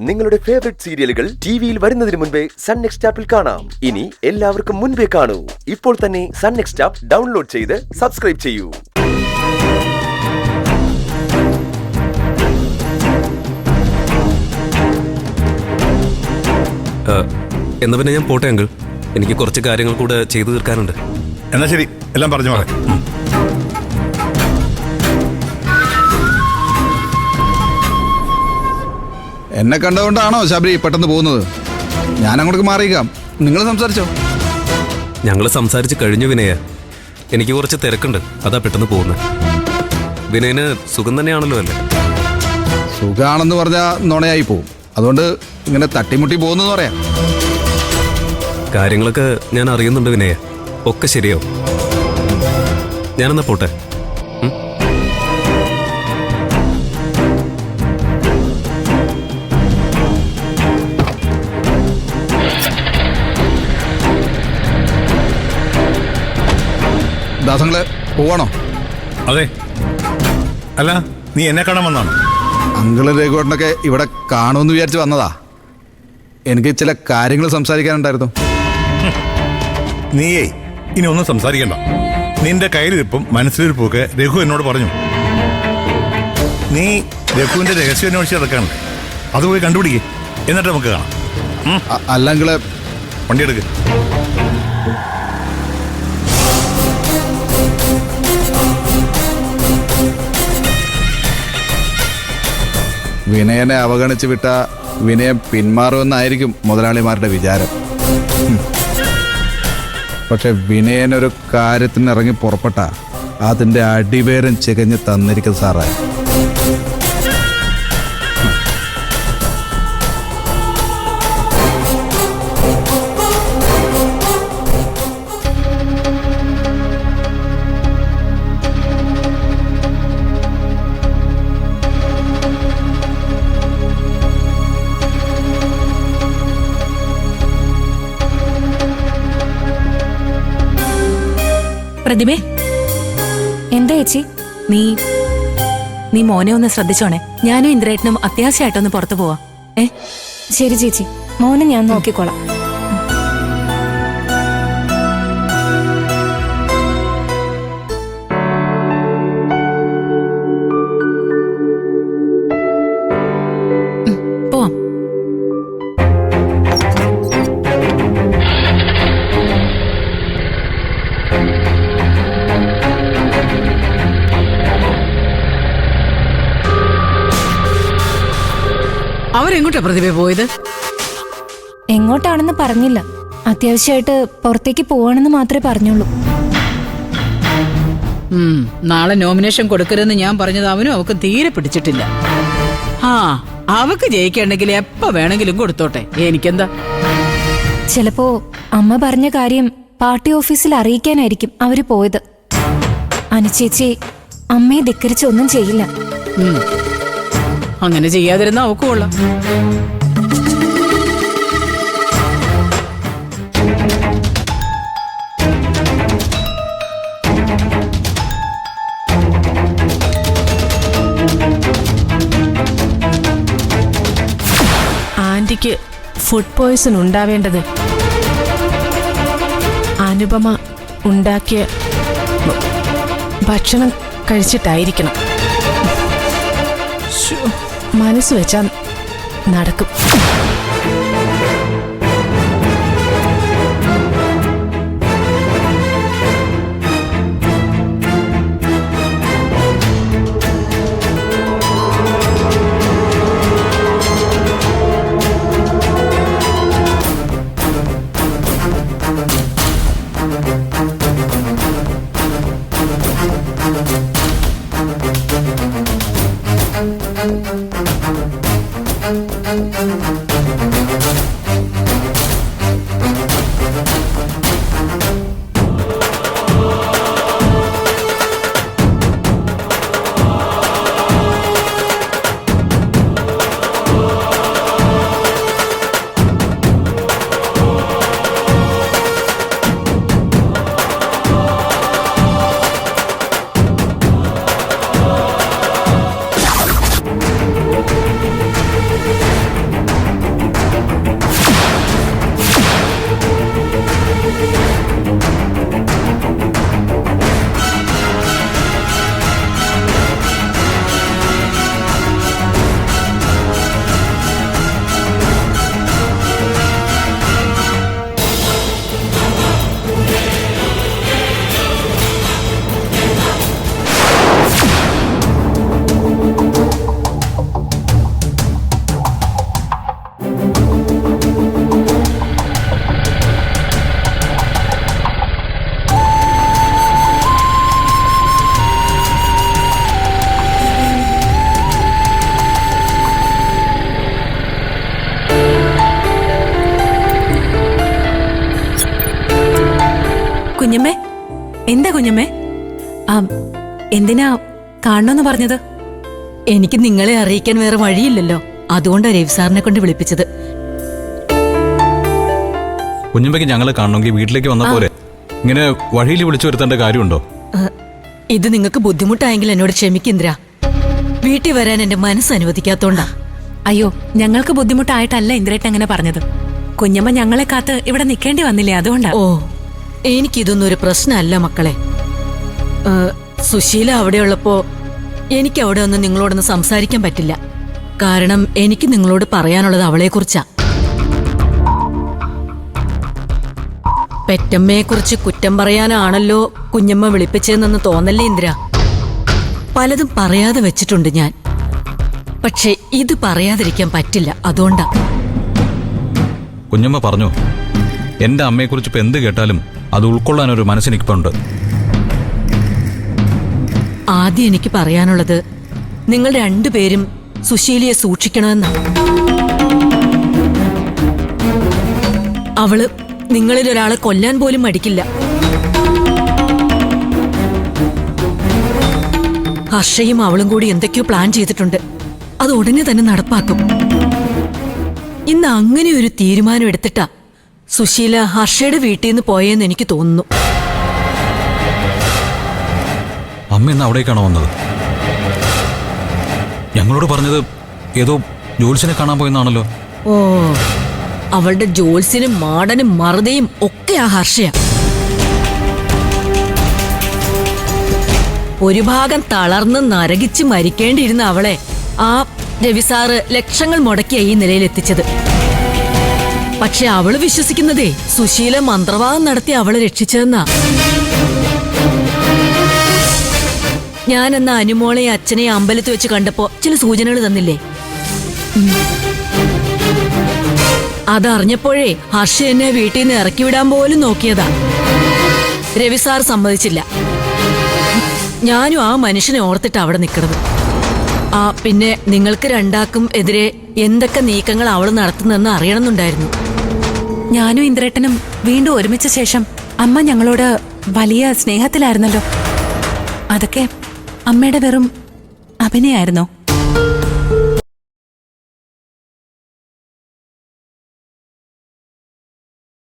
നിങ്ങളുടെ ഫേവറേറ്റ് സീരിയലുകൾ ടിവിയിൽ വരുന്നതിന് മുൻപേ സൺ നെക്സ്റ്റ് ആപ്പിൽ കാണാം. ഇനി എല്ലാവർക്കും മുൻപേ കാണൂ. ഇപ്പോൾ തന്നെ സൺ നെക്സ്റ്റ് ആപ്പ് ഡൗൺലോഡ് ചെയ്ത് സബ്സ്ക്രൈബ് ചെയ്യൂ. എന്നാ പിന്നെ ഞാൻ പോട്ടെ അങ്കിൾ. എനിക്ക് കുറച്ച് കാര്യങ്ങൾ കൂടെ ചെയ്തു തീർക്കാനുണ്ട്. എന്നാ ശരി, എല്ലാം പറഞ്ഞു പോകാം. എന്നെ കണ്ടുകൊണ്ടാണോ ശബരി പെട്ടെന്ന് പോകുന്നത്? ഞാൻ അങ്ങോട്ട് മാറിയിക്കാം, നിങ്ങൾ സംസാരിച്ചോ. ഞങ്ങൾ സംസാരിച്ച് കഴിഞ്ഞു വിനയ. എനിക്ക് കുറച്ച് തിരക്കുണ്ട്, അതാ പെട്ടെന്ന് പോകുന്നത്. വിനയന് സുഖം തന്നെയാണല്ലോ അല്ലേ? സുഖാണെന്ന് പറഞ്ഞാൽ നുണയായി പോവും. അതുകൊണ്ട് ഇങ്ങനെ തട്ടിമുട്ടി പോകുന്നെന്ന് പറയാം. കാര്യങ്ങളൊക്കെ ഞാൻ അറിയുന്നുണ്ട് വിനയ, ഒക്കെ ശരിയാവും. ഞാനെന്നാ പോട്ടെ. ദാസങ്ങള് പോവാണോ? അതെ. അല്ല, നീ എന്നെ കാണാൻ വന്നാണ്? അങ്കിളും രഘുവേട്ടനൊക്കെ ഇവിടെ കാണുമെന്ന് വിചാരിച്ച് വന്നതാ. എനിക്ക് ചില കാര്യങ്ങൾ സംസാരിക്കാനുണ്ടായിരുന്നു. നീയേ ഇനി ഒന്നും സംസാരിക്കണ്ട. നിന്റെ കയ്യിലിരിപ്പും മനസ്സിലിരിപ്പൊക്കെ രഘു എന്നോട് പറഞ്ഞു. നീ രഘുവിന്റെ രഹസ്യം അന്വേഷിച്ച് നടക്കാനുണ്ട്. അത് പോയി കണ്ടുപിടിക്കേ, എന്നിട്ട് നമുക്ക് കാണാം. അല്ല അങ്കിള്, വണ്ടിയെടുക്ക്. വിനയനെ അവഗണിച്ച് വിട്ട വിനയം പിന്മാറുമെന്നായിരിക്കും മുതലാളിമാരുടെ വിചാരം. പക്ഷെ വിനയനൊരു കാര്യത്തിന് ഇറങ്ങി പുറപ്പെട്ട അതിൻ്റെ അടിവേരം ചികഞ്ഞ് തന്നിരിക്കും സാറേ. പ്രതിഭേ, എന്താ ചേച്ചി? നീ മോനെ ഒന്ന് ശ്രദ്ധിച്ചോണേ. ഞാനും ഇന്ദ്രേട്ടനും അത്യാവശ്യമായിട്ടൊന്ന് പുറത്തു പോവാ. ശരി ചേച്ചി, മോനെ ഞാൻ നോക്കിക്കോളാം. പോവാം. അവരെങ്ങോട്ടാ പ്രതിഭ പോയത്? എങ്ങോട്ടാണെന്ന് പറഞ്ഞില്ല. അത്യാവശ്യമായിട്ട് പുറത്തേക്ക് പോവാണെന്ന് മാത്രമേ പറഞ്ഞുള്ളൂ. നാളെ നോമിനേഷൻ കൊടുക്കരുതെന്ന് ഞാൻ പറഞ്ഞത് അവനും അവക്കും തീരെ പിടിച്ചിട്ടില്ല. അവക്ക് ജയിക്കണ്ടെങ്കിൽ എപ്പോ വേണമെങ്കിലും കൊടുത്തോട്ടെ, എനിക്കെന്താ. ചിലപ്പോ അമ്മ പറഞ്ഞ കാര്യം പാർട്ടി ഓഫീസിൽ അറിയിക്കാനായിരിക്കും അവര് പോയത്. അനുചേച്ചി അമ്മയെ ധിക്കരിച്ച് ഒന്നും ചെയ്യില്ല. അങ്ങനെ ചെയ്യാതിരുന്ന അവക്ക് കൊള്ളാം. ആന്റിക്ക് ഫുഡ് പോയ്സൺ ഉണ്ടാവേണ്ടത് അനുപമ ഉണ്ടാക്കിയ ഭക്ഷണം കഴിച്ചിട്ടായിരിക്കണം. മനസ്സ് വെച്ചാൽ നടക്കും. കുഞ്ഞമ്മേ, എന്താ കുഞ്ഞമ്മേ? ആ, എന്തിനാ കാണണമെന്ന് പറഞ്ഞത്? എനിക്ക് നിങ്ങളെ അറിയിക്കാൻ വേറെ വഴിയില്ലല്ലോ, അതുകൊണ്ടാണ് രവി സാറിനെ കൊണ്ട് വിളിപ്പിച്ചത്. കുഞ്ഞുമ്പയ്ക്ക് ഞങ്ങളെ കാണണമെങ്കിൽ വീട്ടിലേക്ക് വന്ന പോരെ, ഇങ്ങനെ വഴിയിൽ വിളിച്ചു വരുത്തേണ്ട കാര്യമുണ്ടോ? ഇത് നിങ്ങൾക്ക് ബുദ്ധിമുട്ടായെങ്കിൽ എന്നോട് ക്ഷമിക്കിന്ദ്ര. വീട്ടിൽ വരാൻ എന്റെ മനസ്സ് അനുവദിക്കാത്തോണ്ടാ. അയ്യോ, ഞങ്ങൾക്ക് ബുദ്ധിമുട്ടായിട്ടല്ല ഇന്ദ്രേട്ടൻ അങ്ങനെ പറഞ്ഞത്. കുഞ്ഞമ്മ ഞങ്ങളെ കാത്ത് ഇവിടെ നിൽക്കേണ്ടി വന്നില്ലേ, അതുകൊണ്ടാ. ഓ, എനിക്കിതൊന്നും ഒരു പ്രശ്നമല്ല മക്കളെ. സുശീല അവിടെയുള്ളപ്പോ എനിക്ക് അവിടെ ഒന്നും നിങ്ങളോടൊന്ന് സംസാരിക്കാൻ പറ്റില്ല. കാരണം എനിക്ക് നിങ്ങളോട് പറയാനുള്ളത് അവളെക്കുറിച്ചാ. പെറ്റമ്മയെക്കുറിച്ച് കുറ്റം പറയാനാണല്ലോ കുഞ്ഞമ്മ വിളിപ്പിച്ചതെന്ന് തോന്നല്ലേ ഇന്ദ്ര? പലതും പറയാതെ വെച്ചിട്ടുണ്ട് ഞാൻ, പക്ഷെ ഇത് പറയാതിരിക്കാൻ പറ്റില്ല, അതുകൊണ്ടാ. കുഞ്ഞമ്മ പറഞ്ഞു, എന്റെ അമ്മയെക്കുറിച്ച് ഇപ്പൊ എന്ത് കേട്ടാലും അത് ഉൾക്കൊള്ളാനൊരു മനസ്സെനിക്കിപ്പോ ഉണ്ട്. ആദ്യം എനിക്ക് പറയാനുള്ളത്, നിങ്ങൾ രണ്ടുപേരും സുശീലയെ സൂക്ഷിക്കണമെന്നാ. അവള് നിങ്ങളിൽ ഒരാളെ കൊല്ലാൻ പോലും മടിക്കില്ല. ഹർഷയും അവളും കൂടി എന്തൊക്കെയോ പ്ലാൻ ചെയ്തിട്ടുണ്ട്. അത് ഉടനെ തന്നെ നടപ്പാക്കും. ഇന്ന് അങ്ങനെ ഒരു തീരുമാനം എടുത്തിട്ടാ സുശീല ഹർഷയുടെ വീട്ടിൽ നിന്ന് പോയെന്ന് എനിക്ക് തോന്നുന്നു. അമ്മ ഇന്ന് അവിടേക്കാണോ വന്നത്? ഞങ്ങളോട് പറഞ്ഞത് ഏതോ ജോത്സ്യനെ കാണാൻ പോയെന്നാണല്ലോ. ഓ, അവളുടെ ജോത്സ്യനും മാടനും മറുതയും ഒക്കെ ആ ഹർഷയ. ഒരു ഭാഗം തളർന്ന് നരകിച്ച് മരിക്കേണ്ടിയിരുന്ന അവളെ ആ രവിസാറ് ലക്ഷങ്ങൾ മുടക്കിയ ഈ നിലയിൽ എത്തിച്ചത്. പക്ഷെ അവള് വിശ്വസിക്കുന്നതേ സുശീല മന്ത്രവാദം നടത്തി അവളെ രക്ഷിച്ചതെന്നാ. ഞാൻ എന്ന അനുമോളെ അച്ഛനെ അമ്പലത്തിൽ വെച്ച് കണ്ടപ്പോ ചില സൂചനകൾ തന്നില്ലേ? അതറിഞ്ഞപ്പോഴേ ഹർഷ എന്നെ വീട്ടിൽ നിന്ന് ഇറക്കി വിടാൻ പോലും നോക്കിയതാ. രവിസാർ സമ്മതിച്ചില്ല. ഞാനും ആ മനുഷ്യനെ ഓർത്തിട്ട് അവിടെ നിൽക്കണത്. പിന്നെ നിങ്ങൾക്ക് രണ്ടാക്കും എതിരെ എന്തൊക്കെ നീക്കങ്ങൾ അവൾ നടത്തുന്നെന്ന് അറിയണമെന്നുണ്ടായിരുന്നു. ഞാനും ഇന്ദ്രേട്ടനും വീണ്ടും ഒരുമിച്ച ശേഷം അമ്മ ഞങ്ങളോട് വലിയ സ്നേഹത്തിലായിരുന്നല്ലോ. അതൊക്കെ അമ്മയുടെ വെറും അഭിനയായിരുന്നോ?